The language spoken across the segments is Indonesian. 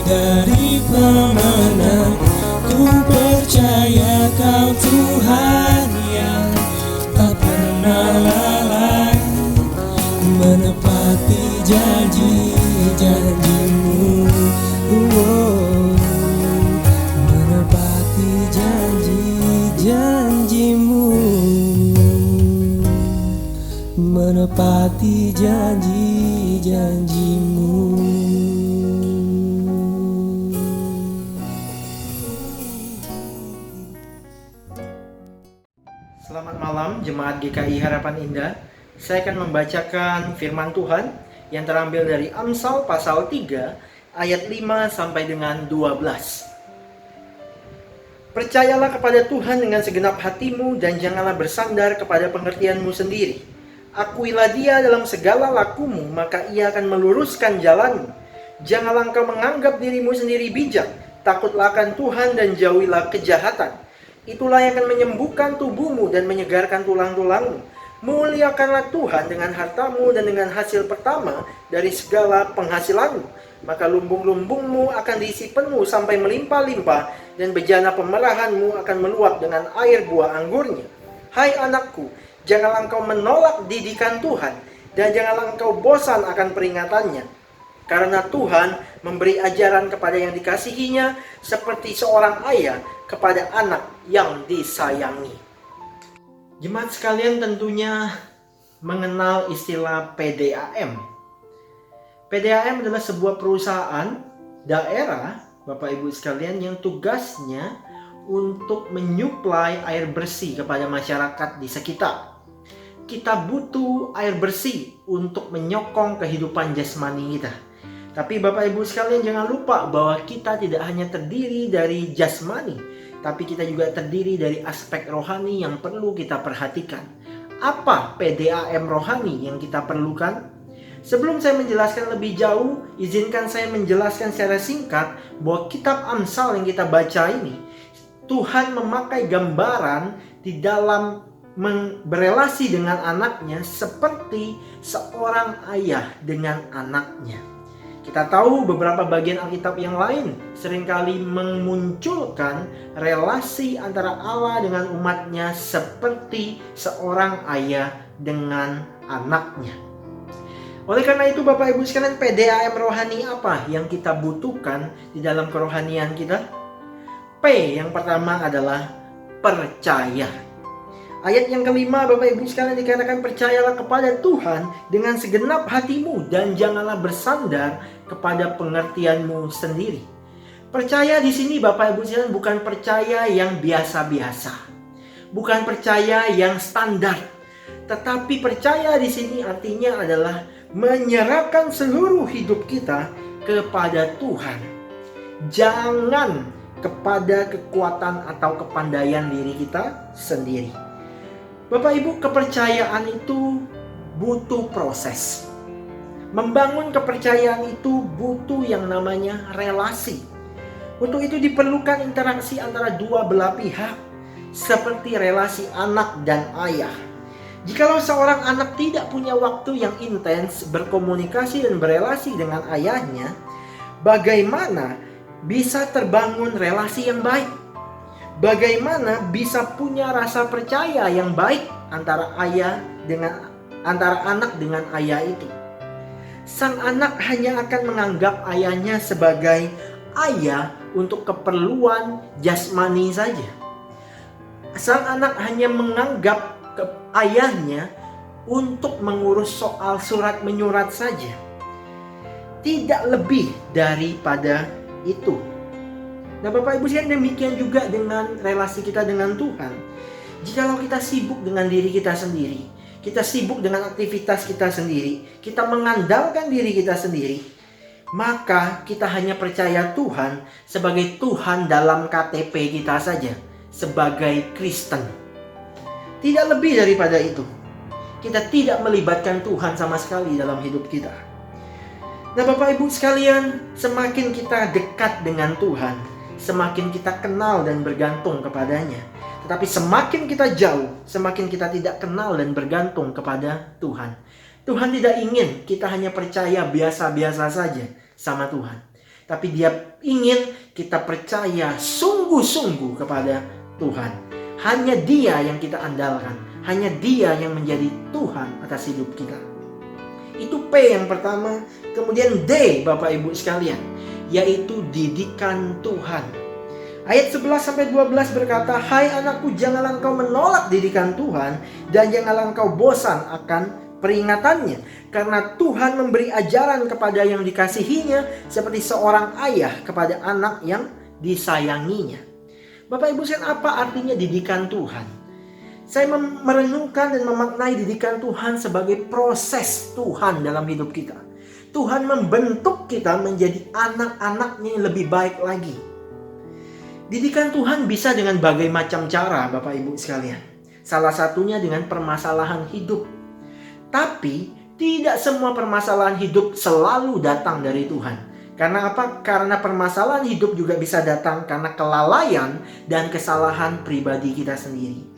dari pemenang. Ku percaya Kau Tuhan yang tak pernah lalai, menepati janji-janji-Mu. Menepati janji-janji-Mu. Menepati janji-janji-Mu. Selamat malam Jemaat GKI Harapan Indah. Saya akan membacakan firman Tuhan yang terambil dari Amsal pasal 3 ayat 5 sampai dengan 12. Percayalah kepada Tuhan dengan segenap hatimu dan janganlah bersandar kepada pengertianmu sendiri. Akuilah Dia dalam segala lakumu, maka Ia akan meluruskan jalanmu. Janganlah engkau menganggap dirimu sendiri bijak, takutlah akan Tuhan dan jauhilah kejahatan. Itulah yang akan menyembuhkan tubuhmu dan menyegarkan tulang-tulangmu. Muliakanlah Tuhan dengan hartamu dan dengan hasil pertama dari segala penghasilanmu. Maka lumbung-lumbungmu akan diisi penuh sampai melimpah-limpah, dan bejana pemerahanmu akan meluap dengan air buah anggurnya. Hai anakku, janganlah engkau menolak didikan Tuhan, dan janganlah engkau bosan akan peringatannya. Karena Tuhan memberi ajaran kepada yang dikasihinya, seperti seorang ayah kepada anak yang disayangi. Jemaat sekalian tentunya mengenal istilah PDAM. PDAM adalah sebuah perusahaan daerah, Bapak Ibu sekalian, yang tugasnya untuk menyuplai air bersih kepada masyarakat di sekitar. Kita butuh air bersih untuk menyokong kehidupan jasmani kita. Tapi Bapak Ibu sekalian, jangan lupa bahwa kita tidak hanya terdiri dari jasmani, tapi kita juga terdiri dari aspek rohani yang perlu kita perhatikan. Apa PDAM rohani yang kita perlukan? Sebelum saya menjelaskan lebih jauh, izinkan saya menjelaskan secara singkat bahwa kitab Amsal yang kita baca ini, Tuhan memakai gambaran di dalam berelasi dengan anaknya seperti seorang ayah dengan anaknya. Kita tahu beberapa bagian Alkitab yang lain seringkali memunculkan relasi antara Allah dengan umatnya seperti seorang ayah dengan anaknya. Oleh karena itu Bapak Ibu sekalian, PDAM rohani apa yang kita butuhkan di dalam kerohanian kita? P yang pertama adalah percaya. Ayat yang kelima Bapak Ibu sekalian dikatakan, percayalah kepada Tuhan dengan segenap hatimu dan janganlah bersandar kepada pengertianmu sendiri. Percaya di sini Bapak Ibu sekalian bukan percaya yang biasa-biasa, bukan percaya yang standar, tetapi percaya di sini artinya adalah menyerahkan seluruh hidup kita kepada Tuhan. Jangan kepada kekuatan atau kepandaian diri kita sendiri. Bapak Ibu, kepercayaan itu butuh proses. Membangun kepercayaan itu butuh yang namanya relasi. Untuk itu diperlukan interaksi antara dua belah pihak, seperti relasi anak dan ayah. Jikalau seorang anak tidak punya waktu yang intens berkomunikasi dan berelasi dengan ayahnya, bagaimana bisa terbangun relasi yang baik? Bagaimana bisa punya rasa percaya yang baik antara anak dengan ayah itu? Sang anak hanya akan menganggap ayahnya sebagai ayah untuk keperluan jasmani saja. Sang anak hanya menganggap ayahnya untuk mengurus soal surat menyurat saja. Tidak lebih daripada itu. Nah Bapak Ibu sekalian, demikian juga dengan relasi kita dengan Tuhan. Jikalau kita sibuk dengan diri kita sendiri, kita sibuk dengan aktivitas kita sendiri, kita mengandalkan diri kita sendiri, maka kita hanya percaya Tuhan sebagai Tuhan dalam KTP kita saja, sebagai Kristen. Tidak lebih daripada itu. Kita tidak melibatkan Tuhan sama sekali dalam hidup kita. Nah Bapak Ibu sekalian, semakin kita dekat dengan Tuhan, semakin kita kenal dan bergantung kepadanya. Tetapi semakin kita jauh, semakin kita tidak kenal dan bergantung kepada Tuhan. Tuhan tidak ingin kita hanya percaya biasa-biasa saja sama Tuhan. Tapi Dia ingin kita percaya sungguh-sungguh kepada Tuhan. Hanya Dia yang kita andalkan. Hanya Dia yang menjadi Tuhan atas hidup kita. Itu P yang pertama. Kemudian D, Bapak Ibu sekalian, yaitu didikan Tuhan. Ayat 11-12 berkata, "Hai anakku, janganlah engkau menolak didikan Tuhan, dan janganlah engkau bosan akan peringatannya. Karena Tuhan memberi ajaran kepada yang dikasihinya, seperti seorang ayah kepada anak yang disayanginya." Bapak Ibu sekalian, apa artinya didikan Tuhan? Saya merenungkan dan memaknai didikan Tuhan sebagai proses Tuhan dalam hidup kita. Tuhan membentuk kita menjadi anak-anaknya yang lebih baik lagi. Didikan Tuhan bisa dengan berbagai macam cara, Bapak Ibu sekalian. Salah satunya dengan permasalahan hidup. Tapi tidak semua permasalahan hidup selalu datang dari Tuhan. Karena apa? Karena permasalahan hidup juga bisa datang karena kelalaian dan kesalahan pribadi kita sendiri.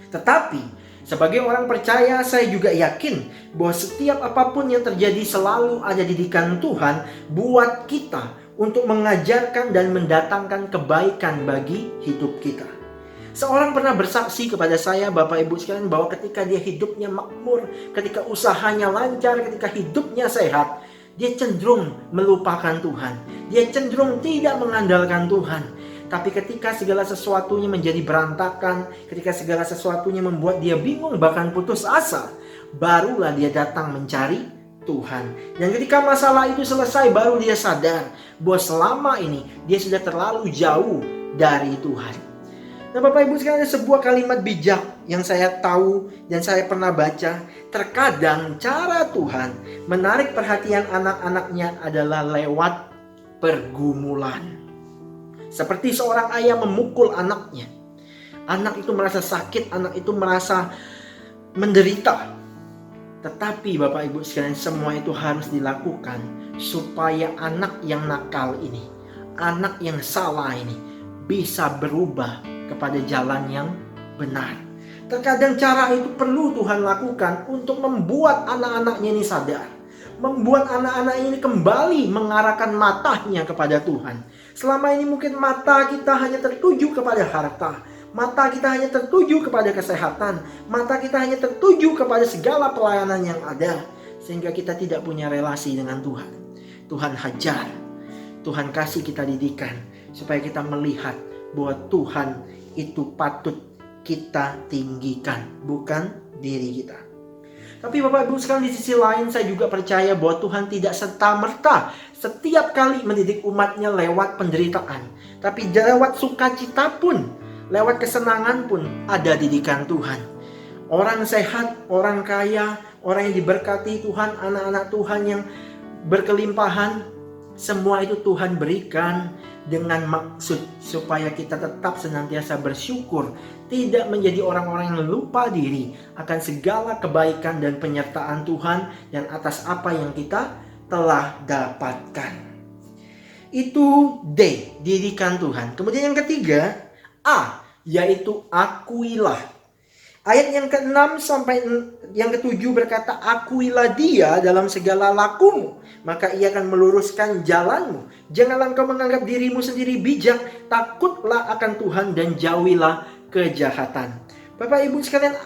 Tetapi sebagai orang percaya, saya juga yakin bahwa setiap apapun yang terjadi selalu ada didikan Tuhan buat kita untuk mengajarkan dan mendatangkan kebaikan bagi hidup kita. Seorang pernah bersaksi kepada saya, Bapak Ibu sekalian, bahwa ketika dia hidupnya makmur, ketika usahanya lancar, ketika hidupnya sehat, dia cenderung melupakan Tuhan. Dia cenderung tidak mengandalkan Tuhan. Tapi ketika segala sesuatunya menjadi berantakan, ketika segala sesuatunya membuat dia bingung, bahkan putus asa, barulah dia datang mencari Tuhan. Dan ketika masalah itu selesai, baru dia sadar bahwa selama ini dia sudah terlalu jauh dari Tuhan. Nah, Bapak Ibu sekalian, ada sebuah kalimat bijak yang saya tahu dan saya pernah baca. Terkadang cara Tuhan menarik perhatian anak-anaknya adalah lewat pergumulan. Seperti seorang ayah memukul anaknya. Anak itu merasa sakit, anak itu merasa menderita. Tetapi Bapak Ibu sekalian, semua itu harus dilakukan supaya anak yang nakal ini, anak yang salah ini bisa berubah kepada jalan yang benar. Terkadang cara itu perlu Tuhan lakukan untuk membuat anak-anaknya ini sadar. Membuat anak-anak ini kembali mengarahkan matanya kepada Tuhan. Selama ini mungkin mata kita hanya tertuju kepada harta. Mata kita hanya tertuju kepada kesehatan. Mata kita hanya tertuju kepada segala pelayanan yang ada. Sehingga kita tidak punya relasi dengan Tuhan. Tuhan hajar. Tuhan kasih kita didikan. Supaya kita melihat bahwa Tuhan itu patut kita tinggikan. Bukan diri kita. Tapi Bapak Ibu sekalian, di sisi lain saya juga percaya bahwa Tuhan tidak serta-merta setiap kali mendidik umatnya lewat penderitaan. Tapi lewat sukacita pun, lewat kesenangan pun ada didikan Tuhan. Orang sehat, orang kaya, orang yang diberkati Tuhan, anak-anak Tuhan yang berkelimpahan, semua itu Tuhan berikan dengan maksud supaya kita tetap senantiasa bersyukur. Tidak menjadi orang-orang yang lupa diri akan segala kebaikan dan penyertaan Tuhan dan atas apa yang kita telah dapatkan. Itu D, didikan Tuhan. Kemudian yang ketiga, A, yaitu akuilah. Ayat yang ke-6 sampai yang ke-7 berkata, "Akuilah Dia dalam segala lakumu, maka Ia akan meluruskan jalanmu. Janganlah engkau menganggap dirimu sendiri bijak, takutlah akan Tuhan dan jauhilah kejahatan." Bapak Ibu sekalian,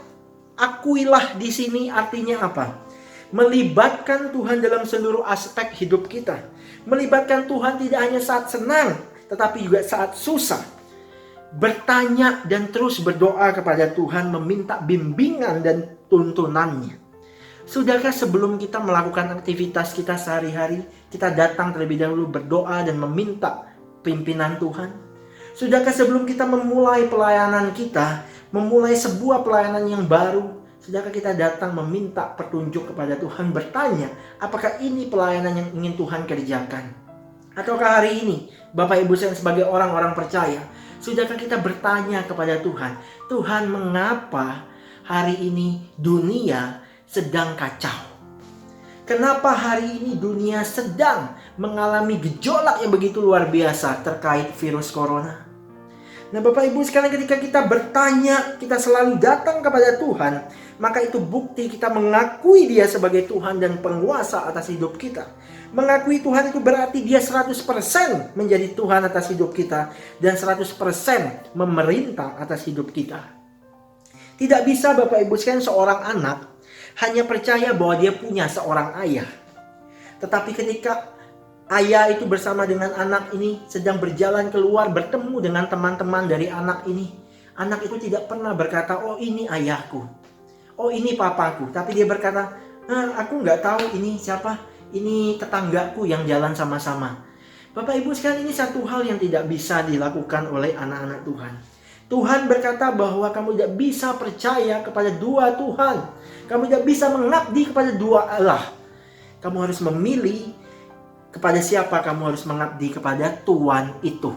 akuilah di sini artinya apa? Melibatkan Tuhan dalam seluruh aspek hidup kita. Melibatkan Tuhan tidak hanya saat senang, tetapi juga saat susah. Bertanya dan terus berdoa kepada Tuhan, meminta bimbingan dan tuntunannya. Sudahkah sebelum kita melakukan aktivitas kita sehari-hari, kita datang terlebih dahulu berdoa dan meminta pimpinan Tuhan? Sudahkah sebelum kita memulai pelayanan kita, memulai sebuah pelayanan yang baru, sudahkah kita datang meminta petunjuk kepada Tuhan, bertanya, apakah ini pelayanan yang ingin Tuhan kerjakan? Ataukah hari ini, Bapak Ibu sekalian, sebagai orang-orang percaya, sudahkah kita bertanya kepada Tuhan, Tuhan, mengapa hari ini dunia sedang kacau? Kenapa hari ini dunia sedang mengalami gejolak yang begitu luar biasa terkait virus corona? Nah Bapak Ibu sekalian, ketika kita bertanya, kita selalu datang kepada Tuhan, maka itu bukti kita mengakui Dia sebagai Tuhan dan penguasa atas hidup kita. Mengakui Tuhan itu berarti Dia 100% menjadi Tuhan atas hidup kita dan 100% memerintah atas hidup kita. Tidak bisa Bapak Ibu sekalian seorang anak hanya percaya bahwa dia punya seorang ayah. Tetapi ketika ayah itu bersama dengan anak ini sedang berjalan keluar bertemu dengan teman-teman dari anak ini, anak itu tidak pernah berkata, oh ini ayahku, oh ini papaku. Tapi dia berkata, aku nggak tahu ini siapa, ini tetanggaku yang jalan sama-sama. Bapak Ibu sekalian, ini satu hal yang tidak bisa dilakukan oleh anak-anak Tuhan. Tuhan berkata bahwa kamu tidak bisa percaya kepada dua Tuhan. Kamu tidak bisa mengabdi kepada dua Allah. Kamu harus memilih kepada siapa kamu harus mengabdi, kepada Tuhan itu.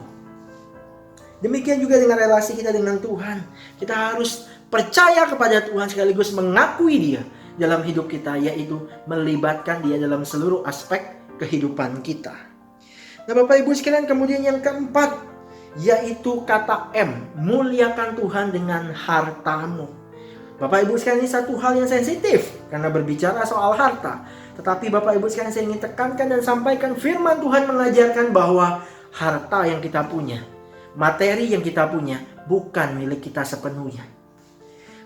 Demikian juga dengan relasi kita dengan Tuhan. Kita harus percaya kepada Tuhan sekaligus mengakui Dia dalam hidup kita, yaitu melibatkan Dia dalam seluruh aspek kehidupan kita. Nah Bapak Ibu sekalian, kemudian yang keempat, yaitu kata M, muliakan Tuhan dengan hartamu. Bapak Ibu sekalian, ini satu hal yang sensitif karena berbicara soal harta. Tetapi Bapak Ibu sekalian, saya ingin tekankan dan sampaikan firman Tuhan mengajarkan bahwa harta yang kita punya, materi yang kita punya, bukan milik kita sepenuhnya.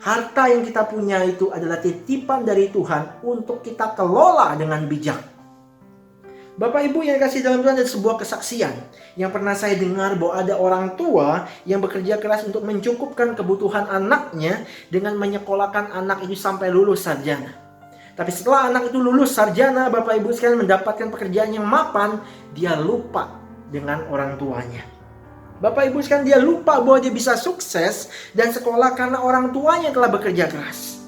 Harta yang kita punya itu adalah titipan dari Tuhan untuk kita kelola dengan bijak. Bapak Ibu yang kasih dalam Tuhan, ada sebuah kesaksian yang pernah saya dengar bahwa ada orang tua yang bekerja keras untuk mencukupkan kebutuhan anaknya dengan menyekolahkan anak itu sampai lulus sarjana. Tapi setelah anak itu lulus sarjana, Bapak Ibu sekalian, mendapatkan pekerjaan yang mapan, dia lupa dengan orang tuanya. Bapak Ibu sekalian, dia lupa bahwa dia bisa sukses dan sekolah karena orang tuanya telah bekerja keras.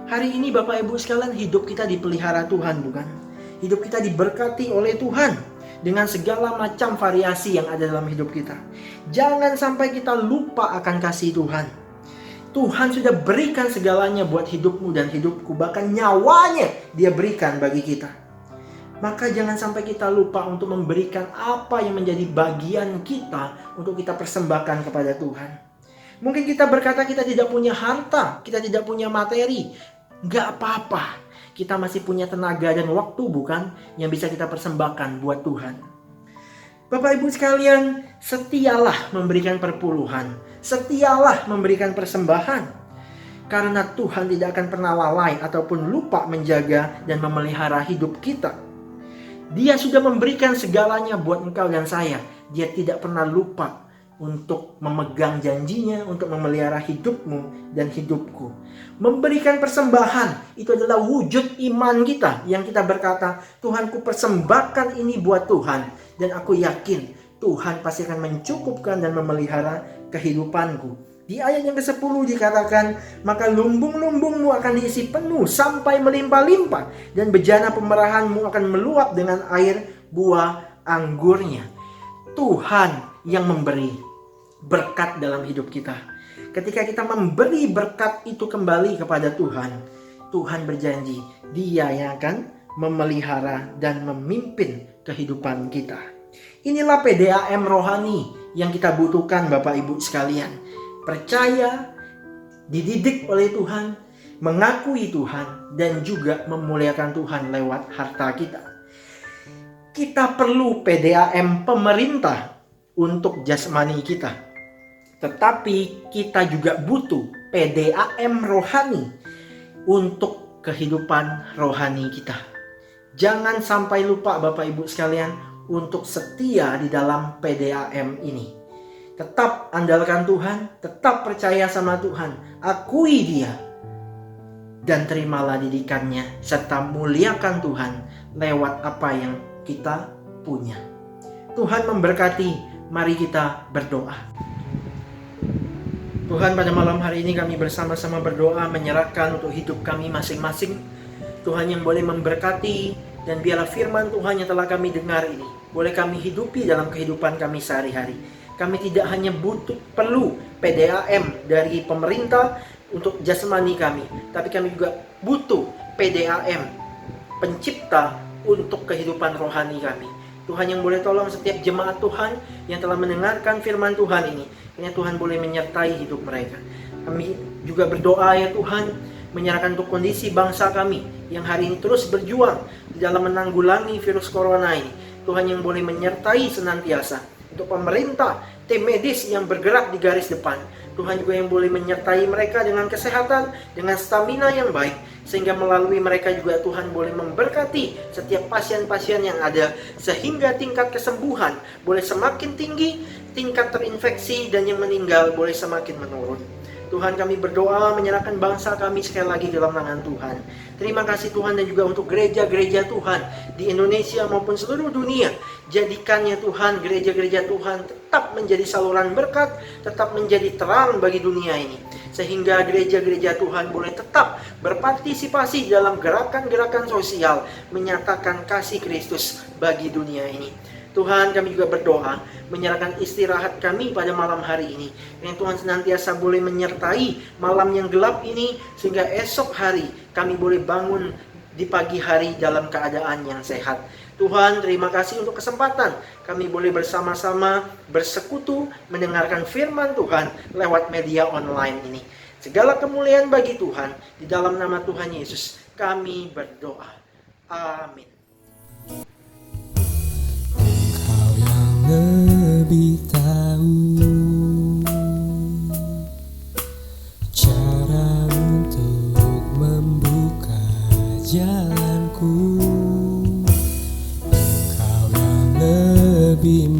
Hari ini Bapak Ibu sekalian, hidup kita dipelihara Tuhan, bukan? Hidup kita diberkati oleh Tuhan dengan segala macam variasi yang ada dalam hidup kita. Jangan sampai kita lupa akan kasih Tuhan. Tuhan sudah berikan segalanya buat hidupmu dan hidupku, bahkan nyawanya Dia berikan bagi kita. Maka jangan sampai kita lupa untuk memberikan apa yang menjadi bagian kita untuk kita persembahkan kepada Tuhan. Mungkin kita berkata kita tidak punya harta, kita tidak punya materi. Gak apa-apa. Kita masih punya tenaga dan waktu, bukan, yang bisa kita persembahkan buat Tuhan. Bapak Ibu sekalian, setialah memberikan perpuluhan, setialah memberikan persembahan. Karena Tuhan tidak akan pernah lalai ataupun lupa menjaga dan memelihara hidup kita. Dia sudah memberikan segalanya buat engkau dan saya. Dia tidak pernah lupa untuk memegang janjinya, untuk memelihara hidupmu dan hidupku. Memberikan persembahan itu adalah wujud iman kita, yang kita berkata, Tuhanku persembahkan ini buat Tuhan, dan aku yakin Tuhan pasti akan mencukupkan dan memelihara kehidupanku. Di ayat yang ke-10 dikatakan, maka lumbung-lumbungmu akan diisi penuh sampai melimpah-limpah, dan bejana pemerahanmu akan meluap dengan air buah anggurnya. Tuhan yang memberi berkat dalam hidup kita. Ketika kita memberi berkat itu kembali kepada Tuhan, Tuhan berjanji Dia yang akan memelihara dan memimpin kehidupan kita. Inilah PDAM rohani yang kita butuhkan Bapak Ibu sekalian. Percaya, dididik oleh Tuhan, mengakui Tuhan, dan juga memuliakan Tuhan lewat harta kita. Kita perlu PDAM pemerintah untuk jasmani kita. Tetapi kita juga butuh PDAM rohani untuk kehidupan rohani kita. Jangan sampai lupa Bapak Ibu sekalian untuk setia di dalam PDAM ini. Tetap andalkan Tuhan, tetap percaya sama Tuhan, akui Dia, dan terimalah didikannya, serta muliakan Tuhan lewat apa yang kita punya. Tuhan memberkati, mari kita berdoa. Tuhan, pada malam hari ini kami bersama-sama berdoa menyerahkan untuk hidup kami masing-masing. Tuhan yang boleh memberkati, dan biarlah firman Tuhan yang telah kami dengar ini boleh kami hidupi dalam kehidupan kami sehari-hari. Kami tidak hanya perlu PDAM dari pemerintah untuk jasmani kami, tapi kami juga butuh PDAM pencipta untuk kehidupan rohani kami. Tuhan yang boleh tolong setiap jemaat Tuhan yang telah mendengarkan firman Tuhan ini. Kiranya Tuhan boleh menyertai hidup mereka. Kami juga berdoa ya Tuhan, menyerahkan untuk kondisi bangsa kami yang hari ini terus berjuang di dalam menanggulangi virus corona ini. Tuhan yang boleh menyertai senantiasa. Untuk pemerintah, tim medis yang bergerak di garis depan, Tuhan juga yang boleh menyertai mereka dengan kesehatan, dengan stamina yang baik, sehingga melalui mereka juga Tuhan boleh memberkati setiap pasien-pasien yang ada, sehingga tingkat kesembuhan boleh semakin tinggi, tingkat terinfeksi dan yang meninggal boleh semakin menurun. Tuhan, kami berdoa menyerahkan bangsa kami sekali lagi dalam tangan Tuhan. Terima kasih Tuhan, dan juga untuk gereja-gereja Tuhan di Indonesia maupun seluruh dunia. Jadikannya Tuhan, gereja-gereja Tuhan tetap menjadi saluran berkat, tetap menjadi terang bagi dunia ini. Sehingga gereja-gereja Tuhan boleh tetap berpartisipasi dalam gerakan-gerakan sosial, menyatakan kasih Kristus bagi dunia ini. Tuhan, kami juga berdoa menyerahkan istirahat kami pada malam hari ini. Yang Tuhan senantiasa boleh menyertai malam yang gelap ini, sehingga esok hari kami boleh bangun di pagi hari dalam keadaan yang sehat. Tuhan, terima kasih untuk kesempatan kami boleh bersama-sama bersekutu mendengarkan firman Tuhan lewat media online ini. Segala kemuliaan bagi Tuhan, di dalam nama Tuhan Yesus kami berdoa. Amin. Lebih tahu cara untuk membuka jalanku. Engkau yang lebih